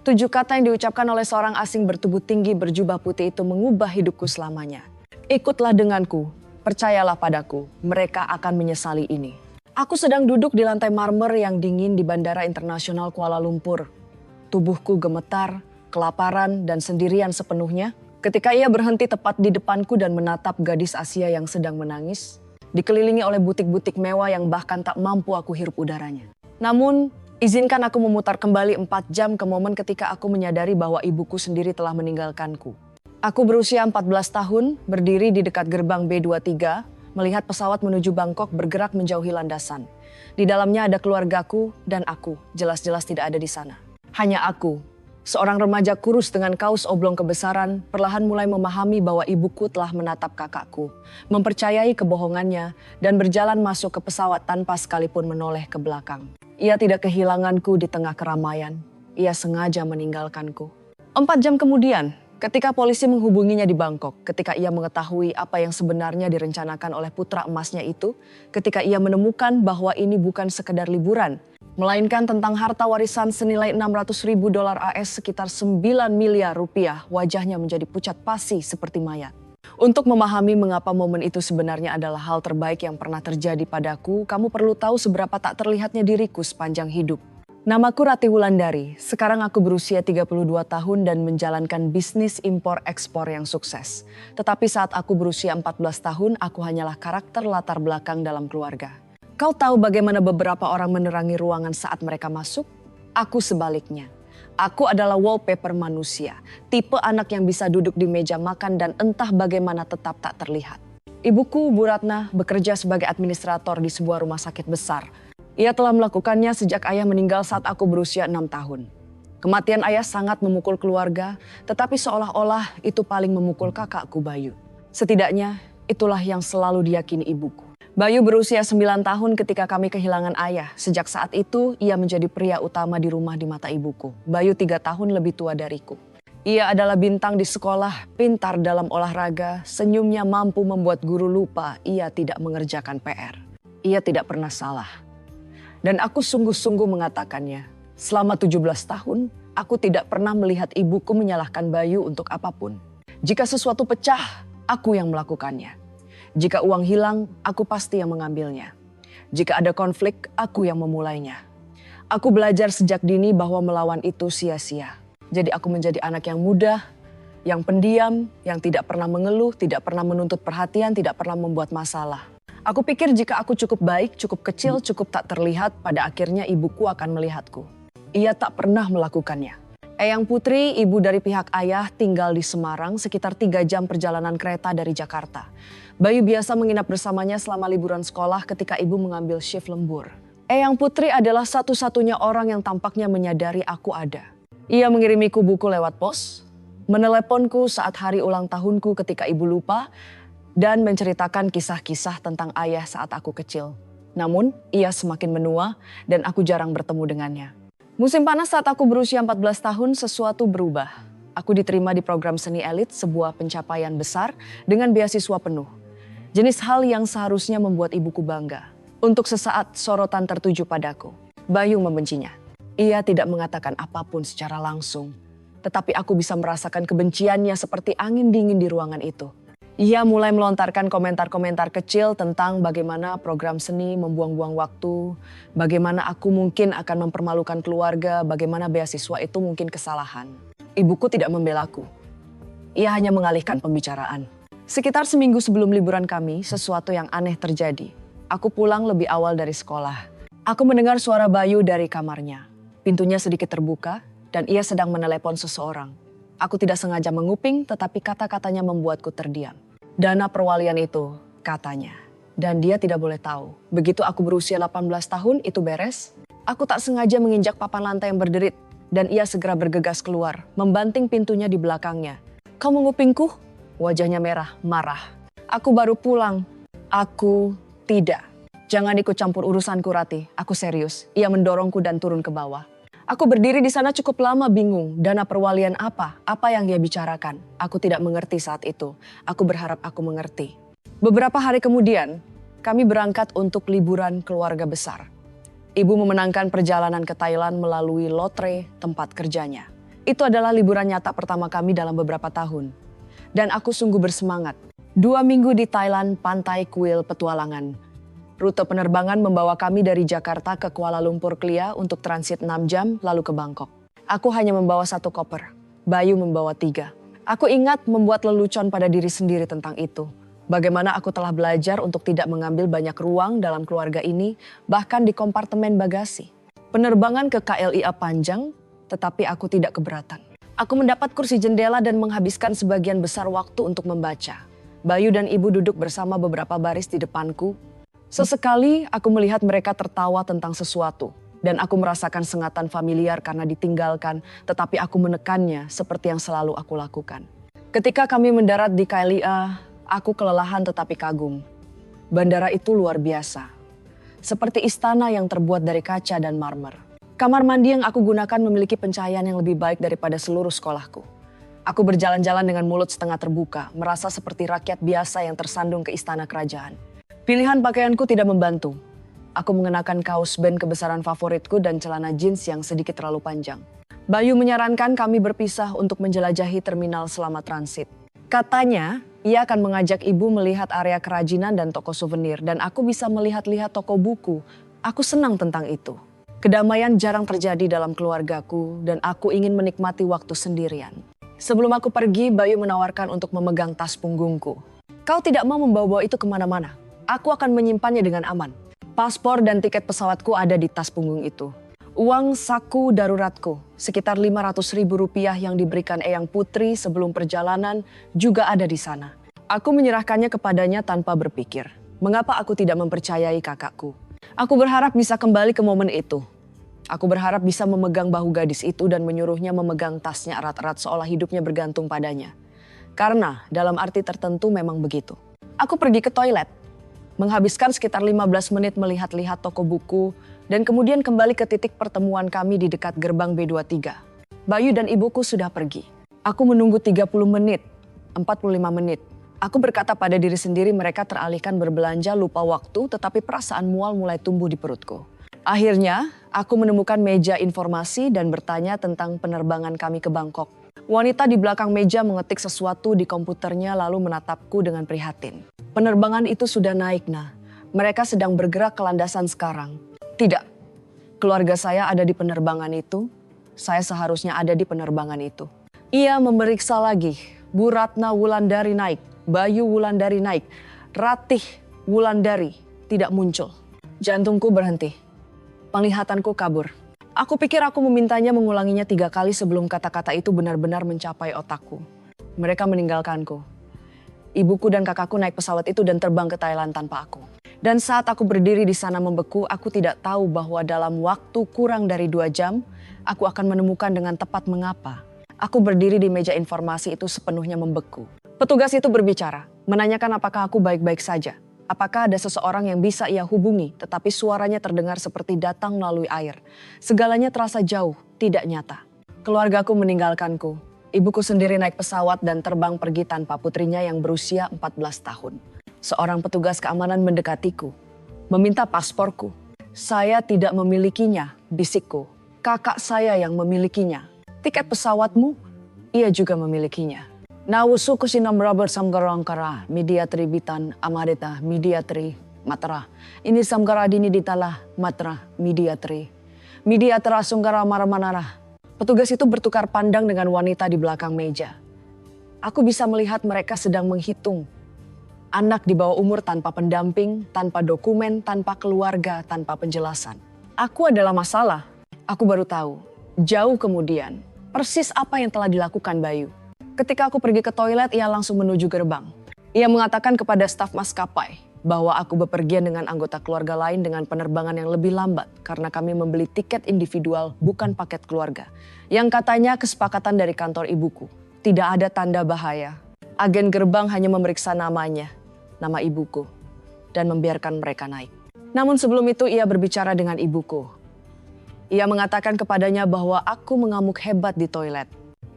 7 kata yang diucapkan oleh seorang asing bertubuh tinggi berjubah putih itu mengubah hidupku selamanya. Ikutlah denganku, percayalah padaku, mereka akan menyesali ini. Aku sedang duduk di lantai marmer yang dingin di Bandara Internasional Kuala Lumpur. Tubuhku gemetar, kelaparan, dan sendirian sepenuhnya ketika ia berhenti tepat di depanku dan menatap gadis Asia yang sedang menangis, dikelilingi oleh butik-butik mewah yang bahkan tak mampu aku hirup udaranya. Namun, izinkan aku memutar kembali 4 jam ke momen ketika aku menyadari bahwa ibuku sendiri telah meninggalkanku. Aku berusia 14 tahun, berdiri di dekat gerbang B23, melihat pesawat menuju Bangkok bergerak menjauhi landasan. Di dalamnya ada keluargaku dan aku, jelas-jelas tidak ada di sana. Hanya aku, seorang remaja kurus dengan kaos oblong kebesaran, perlahan mulai memahami bahwa ibuku telah menatap kakakku, mempercayai kebohongannya, dan berjalan masuk ke pesawat tanpa sekalipun menoleh ke belakang. Ia tidak kehilanganku di tengah keramaian, ia sengaja meninggalkanku. 4 jam kemudian, ketika polisi menghubunginya di Bangkok, ketika ia mengetahui apa yang sebenarnya direncanakan oleh putra emasnya itu, ketika ia menemukan bahwa ini bukan sekedar liburan, melainkan tentang harta warisan senilai 600.000 dolar AS sekitar 9 miliar rupiah, wajahnya menjadi pucat pasi seperti mayat. Untuk memahami mengapa momen itu sebenarnya adalah hal terbaik yang pernah terjadi padaku, kamu perlu tahu seberapa tak terlihatnya diriku sepanjang hidup. Namaku Ratih Wulandari, sekarang aku berusia 32 tahun dan menjalankan bisnis impor-ekspor yang sukses. Tetapi saat aku berusia 14 tahun, aku hanyalah karakter latar belakang dalam keluarga. Kau tahu bagaimana beberapa orang menerangi ruangan saat mereka masuk? Aku sebaliknya. Aku adalah wallpaper manusia, tipe anak yang bisa duduk di meja makan dan entah bagaimana tetap tak terlihat. Ibuku, Bu Ratna, bekerja sebagai administrator di sebuah rumah sakit besar. Ia telah melakukannya sejak ayah meninggal saat aku berusia 6 tahun. Kematian ayah sangat memukul keluarga, tetapi seolah-olah itu paling memukul kakakku Bayu. Setidaknya itulah yang selalu diyakini ibuku. Bayu berusia 9 tahun ketika kami kehilangan ayah. Sejak saat itu ia menjadi pria utama di rumah di mata ibuku. Bayu 3 tahun lebih tua dariku. Ia adalah bintang di sekolah, pintar dalam olahraga, senyumnya mampu membuat guru lupa ia tidak mengerjakan PR. Ia tidak pernah salah. Dan aku sungguh-sungguh mengatakannya. Selama 17 tahun, aku tidak pernah melihat ibuku menyalahkan Bayu untuk apapun. Jika sesuatu pecah, aku yang melakukannya. Jika uang hilang, aku pasti yang mengambilnya. Jika ada konflik, aku yang memulainya. Aku belajar sejak dini bahwa melawan itu sia-sia. Jadi aku menjadi anak yang mudah, yang pendiam, yang tidak pernah mengeluh, tidak pernah menuntut perhatian, tidak pernah membuat masalah. Aku pikir jika aku cukup baik, cukup kecil, cukup tak terlihat, pada akhirnya ibuku akan melihatku. Ia tak pernah melakukannya. Eyang Putri, ibu dari pihak ayah, tinggal di Semarang sekitar 3 jam perjalanan kereta dari Jakarta. Bayu biasa menginap bersamanya selama liburan sekolah ketika ibu mengambil shift lembur. Eyang Putri adalah satu-satunya orang yang tampaknya menyadari aku ada. Ia mengirimiku buku lewat pos, meneleponku saat hari ulang tahunku ketika ibu lupa, dan menceritakan kisah-kisah tentang ayah saat aku kecil. Namun, ia semakin menua dan aku jarang bertemu dengannya. Musim panas saat aku berusia 14 tahun, sesuatu berubah. Aku diterima di program seni elit, sebuah pencapaian besar dengan beasiswa penuh. Jenis hal yang seharusnya membuat ibuku bangga. Untuk sesaat, sorotan tertuju padaku. Bayu membencinya. Ia tidak mengatakan apapun secara langsung. Tetapi aku bisa merasakan kebenciannya seperti angin dingin di ruangan itu. Ia mulai melontarkan komentar-komentar kecil tentang bagaimana program seni membuang-buang waktu, bagaimana aku mungkin akan mempermalukan keluarga, bagaimana beasiswa itu mungkin kesalahan. Ibuku tidak membelaku. Ia hanya mengalihkan pembicaraan. Sekitar seminggu sebelum liburan kami, sesuatu yang aneh terjadi. Aku pulang lebih awal dari sekolah. Aku mendengar suara Bayu dari kamarnya. Pintunya sedikit terbuka dan ia sedang menelepon seseorang. Aku tidak sengaja menguping, tetapi kata-katanya membuatku terdiam. Dana perwalian itu, katanya. Dan dia tidak boleh tahu. Begitu aku berusia 18 tahun, itu beres. Aku tak sengaja menginjak papan lantai yang berderit. Dan ia segera bergegas keluar, membanting pintunya di belakangnya. Kau mengupingku? Wajahnya merah, marah. Aku baru pulang. Aku tidak. Jangan ikut campur urusanku, Ratih. Aku serius. Ia mendorongku dan turun ke bawah. Aku berdiri di sana cukup lama bingung. Dana perwalian apa? Apa yang dia bicarakan? Aku tidak mengerti saat itu. Aku berharap aku mengerti. Beberapa hari kemudian, kami berangkat untuk liburan keluarga besar. Ibu memenangkan perjalanan ke Thailand melalui lotre tempat kerjanya. Itu adalah liburan nyata pertama kami dalam beberapa tahun. Dan aku sungguh bersemangat. 2 minggu di Thailand, Pantai Kuil Petualangan. Rute penerbangan membawa kami dari Jakarta ke Kuala Lumpur Klia untuk transit 6 jam lalu ke Bangkok. Aku hanya membawa 1 koper, Bayu membawa 3. Aku ingat membuat lelucon pada diri sendiri tentang itu. Bagaimana aku telah belajar untuk tidak mengambil banyak ruang dalam keluarga ini, bahkan di kompartemen bagasi. Penerbangan ke KLIA panjang, tetapi aku tidak keberatan. Aku mendapat kursi jendela dan menghabiskan sebagian besar waktu untuk membaca. Bayu dan ibu duduk bersama beberapa baris di depanku. Sesekali aku melihat mereka tertawa tentang sesuatu. Dan aku merasakan sengatan familiar karena ditinggalkan, tetapi aku menekannya seperti yang selalu aku lakukan. Ketika kami mendarat di KLIA, aku kelelahan tetapi kagum. Bandara itu luar biasa. Seperti istana yang terbuat dari kaca dan marmer. Kamar mandi yang aku gunakan memiliki pencahayaan yang lebih baik daripada seluruh sekolahku. Aku berjalan-jalan dengan mulut setengah terbuka, merasa seperti rakyat biasa yang tersandung ke istana kerajaan. Pilihan pakaianku tidak membantu. Aku mengenakan kaos band kebesaran favoritku dan celana jeans yang sedikit terlalu panjang. Bayu menyarankan kami berpisah untuk menjelajahi terminal selama transit. Katanya, ia akan mengajak ibu melihat area kerajinan dan toko souvenir dan aku bisa melihat-lihat toko buku. Aku senang tentang itu. Kedamaian jarang terjadi dalam keluargaku dan aku ingin menikmati waktu sendirian. Sebelum aku pergi, Bayu menawarkan untuk memegang tas punggungku. Kau tidak mau membawa itu kemana-mana. Aku akan menyimpannya dengan aman. Paspor dan tiket pesawatku ada di tas punggung itu. Uang saku daruratku, sekitar Rp500.000 yang diberikan Eyang Putri sebelum perjalanan juga ada di sana. Aku menyerahkannya kepadanya tanpa berpikir. Mengapa aku tidak mempercayai kakakku? Aku berharap bisa kembali ke momen itu. Aku berharap bisa memegang bahu gadis itu dan menyuruhnya memegang tasnya erat-erat seolah hidupnya bergantung padanya. Karena dalam arti tertentu memang begitu. Aku pergi ke toilet. Menghabiskan sekitar 15 menit melihat-lihat toko buku, dan kemudian kembali ke titik pertemuan kami di dekat gerbang B23. Bayu dan ibuku sudah pergi. Aku menunggu 30 menit, 45 menit. Aku berkata pada diri sendiri mereka teralihkan berbelanja lupa waktu, tetapi perasaan mual mulai tumbuh di perutku. Akhirnya, aku menemukan meja informasi dan bertanya tentang penerbangan kami ke Bangkok. Wanita di belakang meja mengetik sesuatu di komputernya lalu menatapku dengan prihatin. Penerbangan itu sudah naik, Nah. Mereka sedang bergerak ke landasan sekarang. Tidak, keluarga saya ada di penerbangan itu. Saya seharusnya ada di penerbangan itu. Ia memeriksa lagi. Bu Ratna Wulandari naik, Bayu Wulandari naik, Ratih Wulandari tidak muncul. Jantungku berhenti. Penglihatanku kabur. Aku pikir aku memintanya mengulanginya 3 kali sebelum kata-kata itu benar-benar mencapai otakku. Mereka meninggalkanku. Ibuku dan kakakku naik pesawat itu dan terbang ke Thailand tanpa aku. Dan saat aku berdiri di sana membeku, aku tidak tahu bahwa dalam waktu kurang dari 2 jam, aku akan menemukan dengan tepat mengapa. Aku berdiri di meja informasi itu sepenuhnya membeku. Petugas itu berbicara, menanyakan apakah aku baik-baik saja. Apakah ada seseorang yang bisa ia hubungi, tetapi suaranya terdengar seperti datang melalui air. Segalanya terasa jauh, tidak nyata. Keluargaku meninggalkanku. Ibuku sendiri naik pesawat dan terbang pergi tanpa putrinya yang berusia 14 tahun. Seorang petugas keamanan mendekatiku, meminta pasporku. Saya tidak memilikinya, bisikku. Kakak saya yang memilikinya. Tiket pesawatmu, ia juga memilikinya. Nawusuku sinam Robert Samgarangkara, Mediatri Bitan, Amarita, Mediatri, Matra. Ini Samgara Dini Ditala, Matra, Mediatri. Mediatra Sunggara Maramanara. Petugas itu bertukar pandang dengan wanita di belakang meja. Aku bisa melihat mereka sedang menghitung. Anak di bawah umur tanpa pendamping, tanpa dokumen, tanpa keluarga, tanpa penjelasan. Aku adalah masalah. Aku baru tahu, jauh kemudian, persis apa yang telah dilakukan Bayu. Ketika aku pergi ke toilet, ia langsung menuju gerbang. Ia mengatakan kepada staf maskapai bahwa aku bepergian dengan anggota keluarga lain dengan penerbangan yang lebih lambat karena kami membeli tiket individual bukan paket keluarga. Yang katanya kesepakatan dari kantor ibuku. Tidak ada tanda bahaya. Agen gerbang hanya memeriksa namanya, nama ibuku, dan membiarkan mereka naik. Namun sebelum itu ia berbicara dengan ibuku. Ia mengatakan kepadanya bahwa aku mengamuk hebat di toilet.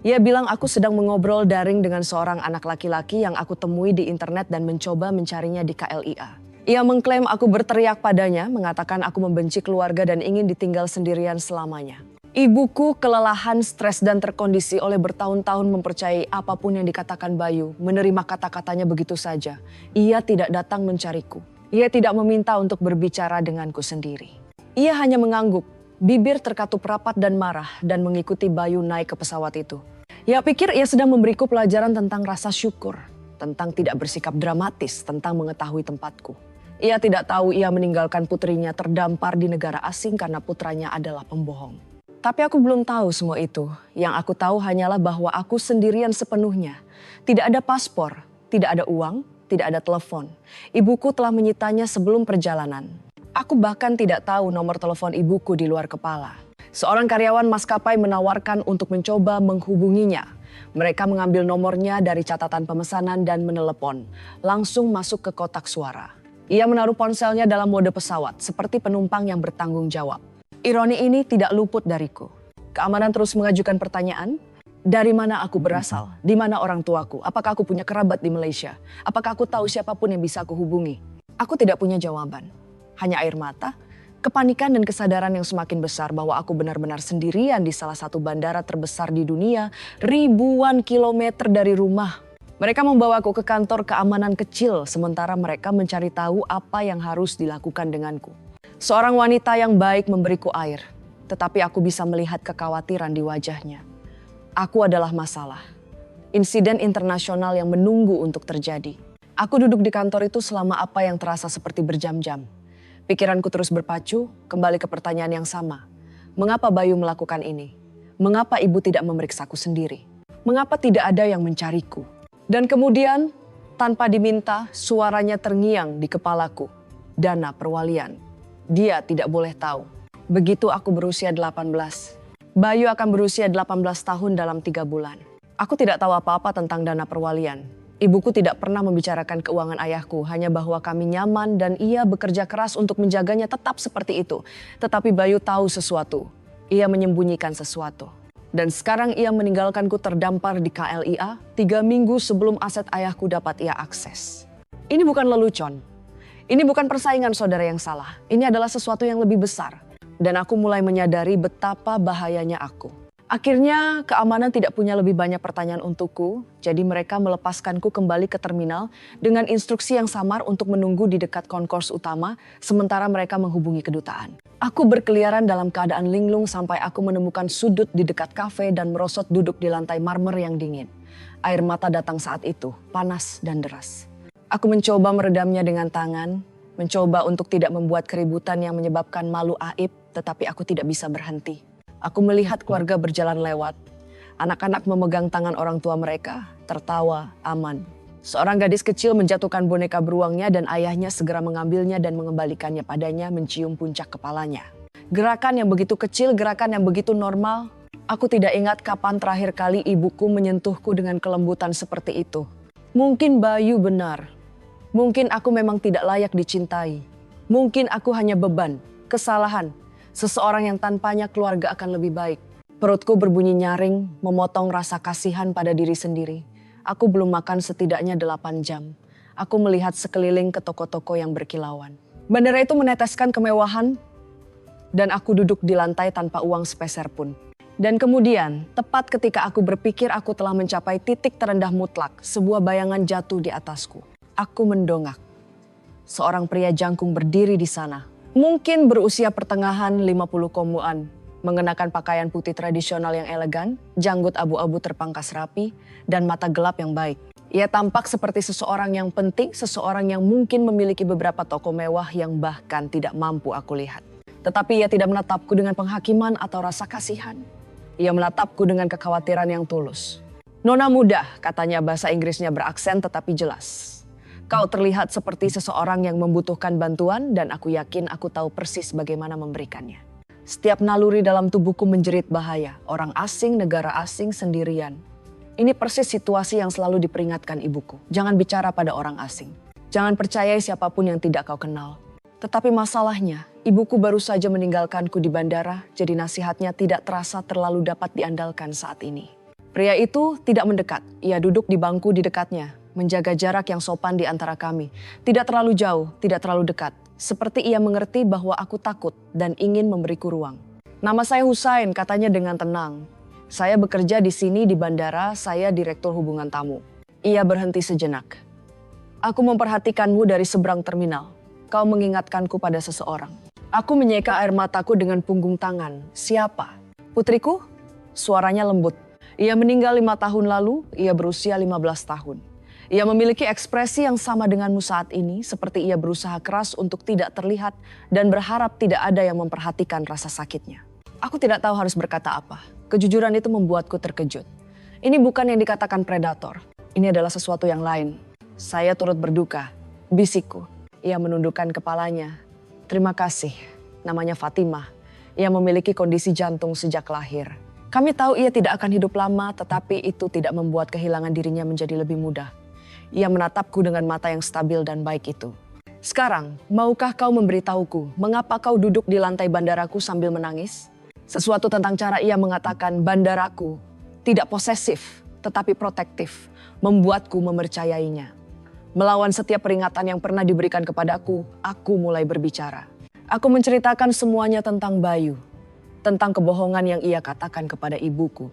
Ia bilang aku sedang mengobrol daring dengan seorang anak laki-laki yang aku temui di internet dan mencoba mencarinya di KLIA. Ia mengklaim aku berteriak padanya, mengatakan aku membenci keluarga dan ingin ditinggal sendirian selamanya. Ibuku kelelahan, stres, dan terkondisi oleh bertahun-tahun mempercayai apapun yang dikatakan Bayu, menerima kata-katanya begitu saja. Ia tidak datang mencariku. Ia tidak meminta untuk berbicara denganku sendiri. Ia hanya mengangguk, bibir terkatup rapat dan marah, dan mengikuti Bayu naik ke pesawat itu. Ia pikir ia sedang memberiku pelajaran tentang rasa syukur, tentang tidak bersikap dramatis, tentang mengetahui tempatku. Ia tidak tahu ia meninggalkan putrinya terdampar di negara asing karena putranya adalah pembohong. Tapi aku belum tahu semua itu. Yang aku tahu hanyalah bahwa aku sendirian sepenuhnya. Tidak ada paspor, tidak ada uang, tidak ada telepon. Ibuku telah menyitanya sebelum perjalanan. Aku bahkan tidak tahu nomor telepon ibuku di luar kepala. Seorang karyawan maskapai menawarkan untuk mencoba menghubunginya. Mereka mengambil nomornya dari catatan pemesanan dan menelepon. Langsung masuk ke kotak suara. Ia menaruh ponselnya dalam mode pesawat, seperti penumpang yang bertanggung jawab. Ironi ini tidak luput dariku. Keamanan terus mengajukan pertanyaan. Dari mana aku berasal? Di mana orang tuaku? Apakah aku punya kerabat di Malaysia? Apakah aku tahu siapapun yang bisa aku hubungi? Aku tidak punya jawaban. Hanya air mata, kepanikan dan kesadaran yang semakin besar bahwa aku benar-benar sendirian di salah satu bandara terbesar di dunia, ribuan kilometer dari rumah. Mereka membawaku ke kantor keamanan kecil, sementara mereka mencari tahu apa yang harus dilakukan denganku. Seorang wanita yang baik memberiku air, tetapi aku bisa melihat kekhawatiran di wajahnya. Aku adalah masalah. Insiden internasional yang menunggu untuk terjadi. Aku duduk di kantor itu selama apa yang terasa seperti berjam-jam. Pikiranku terus berpacu, kembali ke pertanyaan yang sama. Mengapa Bayu melakukan ini? Mengapa ibu tidak memeriksaku sendiri? Mengapa tidak ada yang mencariku? Dan kemudian, tanpa diminta, suaranya terngiang di kepalaku. Dana perwalian. Dia tidak boleh tahu. Begitu aku berusia 18. Bayu akan berusia 18 tahun dalam 3 bulan. Aku tidak tahu apa-apa tentang dana perwalian. Ibuku tidak pernah membicarakan keuangan ayahku, hanya bahwa kami nyaman dan ia bekerja keras untuk menjaganya tetap seperti itu. Tetapi Bayu tahu sesuatu. Ia menyembunyikan sesuatu. Dan sekarang ia meninggalkanku terdampar di KLIA 3 minggu sebelum aset ayahku dapat ia akses. Ini bukan lelucon. Ini bukan persaingan saudara yang salah. Ini adalah sesuatu yang lebih besar. Dan aku mulai menyadari betapa bahayanya aku. Akhirnya keamanan tidak punya lebih banyak pertanyaan untukku. Jadi mereka melepaskanku kembali ke terminal dengan instruksi yang samar untuk menunggu di dekat konkors utama. Sementara mereka menghubungi kedutaan. Aku berkeliaran dalam keadaan linglung sampai aku menemukan sudut di dekat kafe dan merosot duduk di lantai marmer yang dingin. Air mata datang saat itu, panas dan deras. Aku mencoba meredamnya dengan tangan, mencoba untuk tidak membuat keributan yang menyebabkan malu aib, tetapi aku tidak bisa berhenti. Aku melihat keluarga berjalan lewat. Anak-anak memegang tangan orang tua mereka, tertawa, aman. Seorang gadis kecil menjatuhkan boneka beruangnya dan ayahnya segera mengambilnya dan mengembalikannya padanya mencium puncak kepalanya. Gerakan yang begitu kecil, gerakan yang begitu normal. Aku tidak ingat kapan terakhir kali ibuku menyentuhku dengan kelembutan seperti itu. Mungkin Bayu benar. Mungkin aku memang tidak layak dicintai. Mungkin aku hanya beban, kesalahan, seseorang yang tanpanya keluarga akan lebih baik. Perutku berbunyi nyaring, memotong rasa kasihan pada diri sendiri. Aku belum makan setidaknya 8 jam. Aku melihat sekeliling ke toko-toko yang berkilauan. Bandara itu meneteskan kemewahan, dan aku duduk di lantai tanpa uang sepeser pun. Dan kemudian, tepat ketika aku berpikir aku telah mencapai titik terendah mutlak, sebuah bayangan jatuh di atasku. Aku mendongak. Seorang pria jangkung berdiri di sana. Mungkin berusia pertengahan 50 komuan. Mengenakan pakaian putih tradisional yang elegan, janggut abu-abu terpangkas rapi, dan mata gelap yang baik. Ia tampak seperti seseorang yang penting, seseorang yang mungkin memiliki beberapa toko mewah yang bahkan tidak mampu aku lihat. Tetapi ia tidak menatapku dengan penghakiman atau rasa kasihan. Ia menatapku dengan kekhawatiran yang tulus. Nona muda, katanya, bahasa Inggrisnya beraksen tetapi jelas. Kau terlihat seperti seseorang yang membutuhkan bantuan dan aku yakin aku tahu persis bagaimana memberikannya. Setiap naluri dalam tubuhku menjerit bahaya, orang asing, negara asing, sendirian. Ini persis situasi yang selalu diperingatkan ibuku. Jangan bicara pada orang asing. Jangan percayai siapapun yang tidak kau kenal. Tetapi masalahnya, ibuku baru saja meninggalkanku di bandara, jadi nasihatnya tidak terasa terlalu dapat diandalkan saat ini. Pria itu tidak mendekat, ia duduk di bangku di dekatnya, menjaga jarak yang sopan di antara kami. Tidak terlalu jauh, tidak terlalu dekat. Seperti ia mengerti bahwa aku takut dan ingin memberiku ruang. Nama saya Husain, katanya dengan tenang. Saya bekerja di sini di bandara, saya direktur hubungan tamu. Ia berhenti sejenak. Aku memperhatikanmu dari seberang terminal. Kau mengingatkanku pada seseorang. Aku menyeka air mataku dengan punggung tangan. Siapa? Putriku? Suaranya lembut. Ia meninggal 5 tahun lalu, ia berusia 15 tahun. Ia memiliki ekspresi yang sama denganmu saat ini, seperti ia berusaha keras untuk tidak terlihat dan berharap tidak ada yang memperhatikan rasa sakitnya. Aku tidak tahu harus berkata apa. Kejujuran itu membuatku terkejut. Ini bukan yang dikatakan predator. Ini adalah sesuatu yang lain. Saya turut berduka. Bisikku. Ia menundukkan kepalanya. Terima kasih. Namanya Fatimah. Ia memiliki kondisi jantung sejak lahir. Kami tahu ia tidak akan hidup lama, tetapi itu tidak membuat kehilangan dirinya menjadi lebih mudah. Ia menatapku dengan mata yang stabil dan baik itu. Sekarang, maukah kau memberitahuku mengapa kau duduk di lantai bandaraku sambil menangis? Sesuatu tentang cara ia mengatakan bandaraku tidak posesif, tetapi protektif, membuatku mempercayainya. Melawan setiap peringatan yang pernah diberikan kepadaku, aku mulai berbicara. Aku menceritakan semuanya tentang Bayu, tentang kebohongan yang ia katakan kepada ibuku,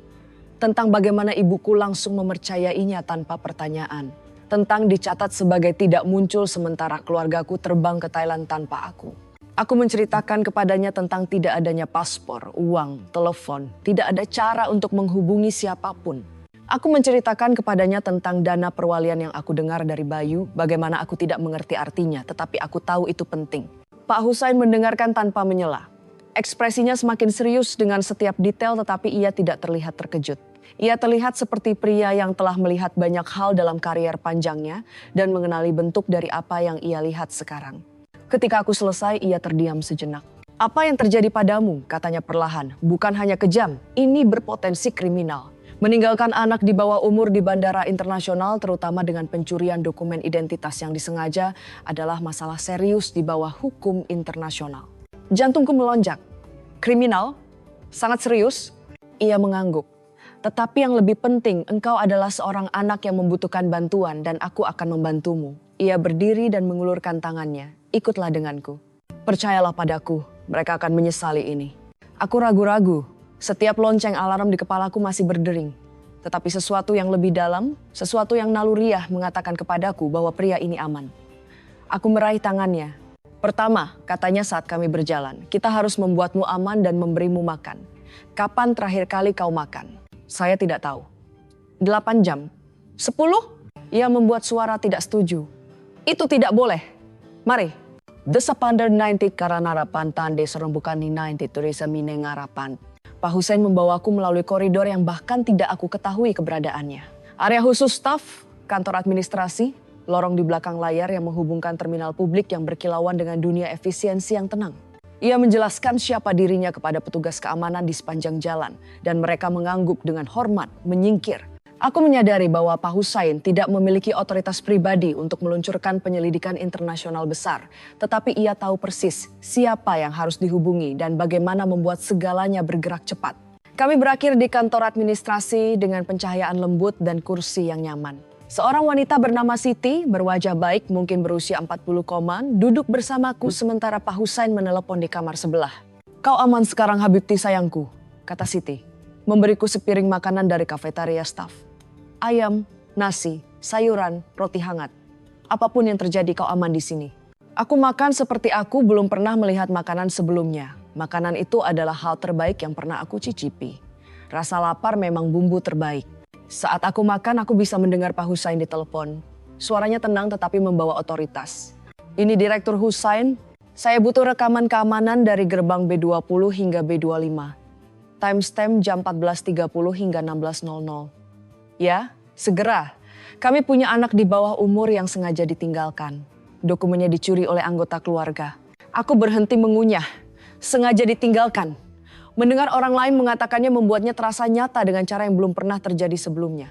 tentang bagaimana ibuku langsung mempercayainya tanpa pertanyaan, tentang dicatat sebagai tidak muncul sementara keluargaku terbang ke Thailand tanpa aku. Aku menceritakan kepadanya tentang tidak adanya paspor, uang, telepon, tidak ada cara untuk menghubungi siapapun. Aku menceritakan kepadanya tentang dana perwalian yang aku dengar dari Bayu, bagaimana aku tidak mengerti artinya, tetapi aku tahu itu penting. Pak Husain mendengarkan tanpa menyela. Ekspresinya semakin serius dengan setiap detail, tetapi ia tidak terlihat terkejut. Ia terlihat seperti pria yang telah melihat banyak hal dalam karier panjangnya dan mengenali bentuk dari apa yang ia lihat sekarang. Ketika aku selesai, ia terdiam sejenak. Apa yang terjadi padamu, katanya perlahan, bukan hanya kejam, ini berpotensi kriminal. Meninggalkan anak di bawah umur di bandara internasional, terutama dengan pencurian dokumen identitas yang disengaja, adalah masalah serius di bawah hukum internasional. Jantungku melonjak. Kriminal? Sangat serius? Ia mengangguk. Tetapi yang lebih penting, engkau adalah seorang anak yang membutuhkan bantuan dan aku akan membantumu. Ia berdiri dan mengulurkan tangannya. Ikutlah denganku. Percayalah padaku, mereka akan menyesali ini. Aku ragu-ragu. Setiap lonceng alarm di kepalaku masih berdering. Tetapi sesuatu yang lebih dalam, sesuatu yang naluriah mengatakan kepadaku bahwa pria ini aman. Aku meraih tangannya. Pertama, katanya saat kami berjalan, kita harus membuatmu aman dan memberimu makan. Kapan terakhir kali kau makan? Saya tidak tahu. 8 jam? 10? Ia membuat suara tidak setuju. Itu tidak boleh. Mari. Desa Pandar 90 Karanarapan Tande Serembukan ni 90 Teresa Minengarapan. Pak Husain membawaku melalui koridor yang bahkan tidak aku ketahui keberadaannya. Area khusus staf, kantor administrasi, lorong di belakang layar yang menghubungkan terminal publik yang berkilauan dengan dunia efisiensi yang tenang. Ia menjelaskan siapa dirinya kepada petugas keamanan di sepanjang jalan dan mereka mengangguk dengan hormat, menyingkir. Aku menyadari bahwa Pak Husain tidak memiliki otoritas pribadi untuk meluncurkan penyelidikan internasional besar, tetapi ia tahu persis siapa yang harus dihubungi dan bagaimana membuat segalanya bergerak cepat. Kami berakhir di kantor administrasi dengan pencahayaan lembut dan kursi yang nyaman. Seorang wanita bernama Siti, berwajah baik, mungkin berusia 40 koman, duduk bersamaku sementara Pak Husain menelepon di kamar sebelah. Kau aman sekarang Habibti sayangku, kata Siti, memberiku sepiring makanan dari kafetaria staf. Ayam, nasi, sayuran, roti hangat. Apapun yang terjadi kau aman di sini. Aku makan seperti aku belum pernah melihat makanan sebelumnya. Makanan itu adalah hal terbaik yang pernah aku cicipi. Rasa lapar memang bumbu terbaik. Saat aku makan, aku bisa mendengar Pak Husain di telepon. Suaranya tenang tetapi membawa otoritas. Ini Direktur Husain, saya butuh rekaman keamanan dari gerbang B20 hingga B25. Timestamp jam 14.30 hingga 16.00. Ya, segera. Kami punya anak di bawah umur yang sengaja ditinggalkan. Dokumennya dicuri oleh anggota keluarga. Aku berhenti mengunyah. Sengaja ditinggalkan. Mendengar orang lain mengatakannya membuatnya terasa nyata dengan cara yang belum pernah terjadi sebelumnya.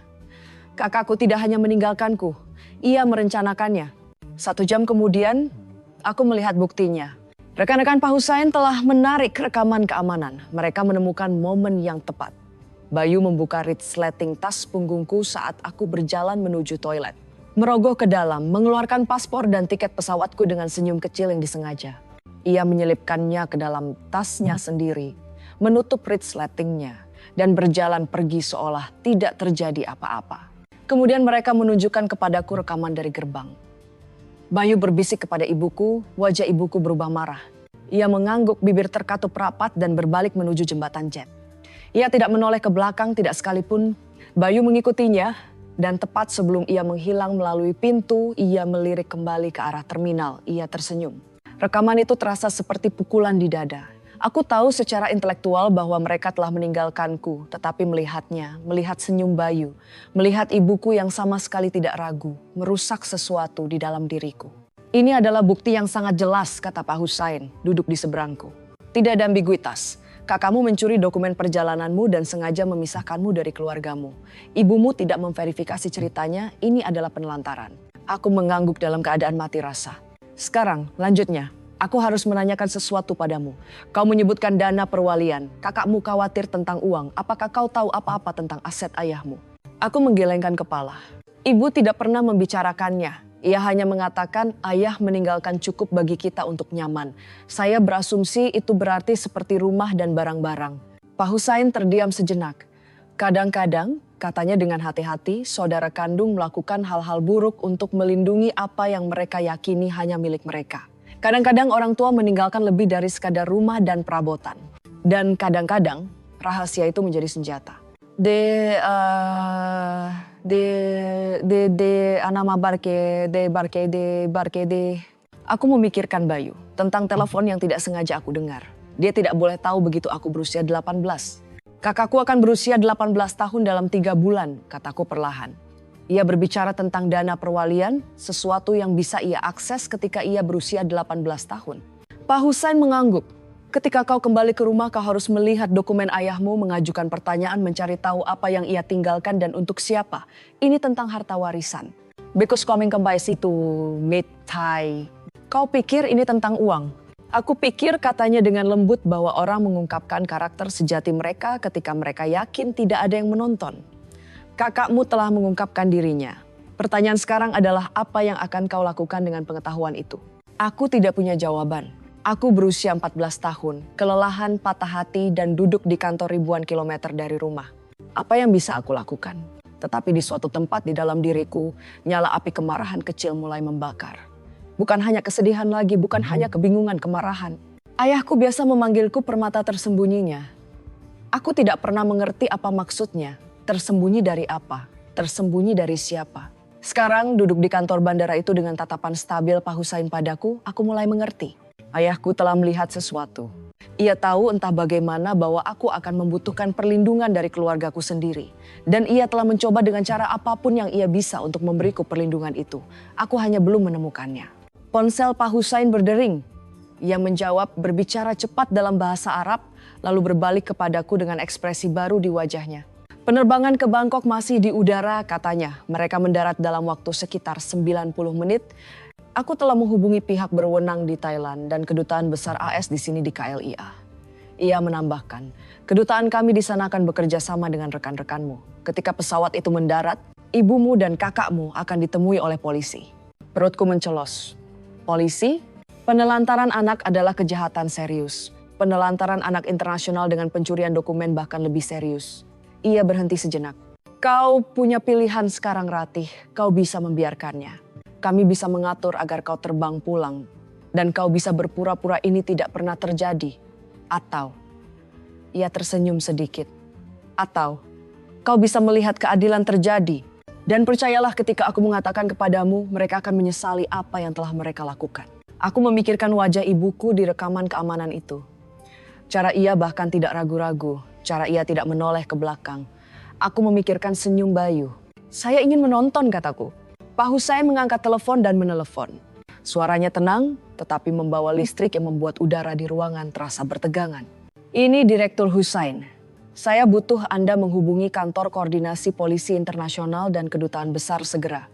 Kakakku tidak hanya meninggalkanku, ia merencanakannya. 1 jam kemudian, aku melihat buktinya. Rekan-rekan Pak Husain telah menarik rekaman keamanan. Mereka menemukan momen yang tepat. Bayu membuka resleting tas punggungku saat aku berjalan menuju toilet. Merogoh ke dalam, mengeluarkan paspor dan tiket pesawatku dengan senyum kecil yang disengaja. Ia menyelipkannya ke dalam tasnya sendiri. menutup resletingnya, dan berjalan pergi seolah tidak terjadi apa-apa. Kemudian mereka menunjukkan kepadaku rekaman dari gerbang. Bayu berbisik kepada ibuku, wajah ibuku berubah marah. Ia mengangguk, bibir terkatup rapat dan berbalik menuju jembatan jet. Ia tidak menoleh ke belakang, tidak sekalipun. Bayu mengikutinya, dan tepat sebelum ia menghilang melalui pintu, ia melirik kembali ke arah terminal. Ia tersenyum. Rekaman itu terasa seperti pukulan di dada. Aku tahu secara intelektual bahwa mereka telah meninggalkanku, tetapi melihatnya, melihat senyum Bayu, melihat ibuku yang sama sekali tidak ragu, merusak sesuatu di dalam diriku. Ini adalah bukti yang sangat jelas, kata Pak Husain, duduk di seberangku. Tidak ada ambiguitas. Kakakmu mencuri dokumen perjalananmu dan sengaja memisahkanmu dari keluargamu. Ibumu tidak memverifikasi ceritanya, ini adalah penelantaran. Aku mengangguk dalam keadaan mati rasa. Sekarang, lanjutnya. Aku harus menanyakan sesuatu padamu. Kau menyebutkan dana perwalian. Kakakmu khawatir tentang uang. Apakah kau tahu apa-apa tentang aset ayahmu? Aku menggelengkan kepala. Ibu tidak pernah membicarakannya. Ia hanya mengatakan ayah meninggalkan cukup bagi kita untuk nyaman. Saya berasumsi itu berarti seperti rumah dan barang-barang. Pak Husain terdiam sejenak. Kadang-kadang, katanya dengan hati-hati, saudara kandung melakukan hal-hal buruk untuk melindungi apa yang mereka yakini hanya milik mereka. Kadang-kadang orang tua meninggalkan lebih dari sekadar rumah dan perabotan. Dan kadang-kadang, rahasia itu menjadi senjata. Anama barke. Aku memikirkan Bayu tentang telepon yang tidak sengaja aku dengar. Dia tidak boleh tahu begitu aku berusia 18. Kakakku akan berusia 18 tahun dalam 3 bulan, kataku perlahan. Ia berbicara tentang dana perwalian, sesuatu yang bisa ia akses ketika ia berusia 18 tahun. Pak Husain mengangguk. Ketika kau kembali ke rumah, kau harus melihat dokumen ayahmu, mengajukan pertanyaan, mencari tahu apa yang ia tinggalkan dan untuk siapa. Ini tentang harta warisan. Because coming kembali situ, metai. Kau pikir ini tentang uang? Aku pikir, katanya dengan lembut, bahwa orang mengungkapkan karakter sejati mereka ketika mereka yakin tidak ada yang menonton. Kakakmu telah mengungkapkan dirinya. Pertanyaan sekarang adalah apa yang akan kau lakukan dengan pengetahuan itu? Aku tidak punya jawaban. Aku berusia 14 tahun, kelelahan, patah hati, dan duduk di kantor ribuan kilometer dari rumah. Apa yang bisa aku lakukan? Tetapi di suatu tempat di dalam diriku, nyala api kemarahan kecil mulai membakar. Bukan hanya kesedihan lagi, bukan hanya kebingungan, kemarahan. Ayahku biasa memanggilku permata tersembunyinya. Aku tidak pernah mengerti apa maksudnya. Tersembunyi dari apa? Tersembunyi dari siapa? Sekarang duduk di kantor bandara itu dengan tatapan stabil Pak Husain padaku, aku mulai mengerti. Ayahku telah melihat sesuatu. Ia tahu entah bagaimana bahwa aku akan membutuhkan perlindungan dari keluargaku sendiri. Dan ia telah mencoba dengan cara apapun yang ia bisa untuk memberiku perlindungan itu. Aku hanya belum menemukannya. Ponsel Pak Husain berdering. Ia menjawab, berbicara cepat dalam bahasa Arab, lalu berbalik kepadaku dengan ekspresi baru di wajahnya. Penerbangan ke Bangkok masih di udara, katanya. Mereka mendarat dalam waktu sekitar 90 menit. Aku telah menghubungi pihak berwenang di Thailand dan kedutaan besar AS di sini di KLIA. Ia menambahkan, kedutaan kami di sana akan bekerja sama dengan rekan-rekanmu. Ketika pesawat itu mendarat, ibumu dan kakakmu akan ditemui oleh polisi. Perutku mencelos. Polisi? Penelantaran anak adalah kejahatan serius. Penelantaran anak internasional dengan pencurian dokumen bahkan lebih serius. Ia berhenti sejenak. Kau punya pilihan sekarang, Ratih. Kau bisa membiarkannya. Kami bisa mengatur agar kau terbang pulang. Dan kau bisa berpura-pura ini tidak pernah terjadi. Atau, ia tersenyum sedikit. Atau, kau bisa melihat keadilan terjadi. Dan percayalah ketika aku mengatakan kepadamu, mereka akan menyesali apa yang telah mereka lakukan. Aku memikirkan wajah ibuku di rekaman keamanan itu. Cara ia bahkan tidak ragu-ragu. Cara ia tidak menoleh ke belakang. Aku memikirkan senyum Bayu. Saya ingin menonton, kataku. Pak Husain mengangkat telepon dan menelepon. Suaranya tenang, tetapi membawa listrik yang membuat udara di ruangan terasa bertegangan. Ini Direktur Husain. Saya butuh Anda menghubungi kantor koordinasi polisi internasional dan kedutaan besar segera.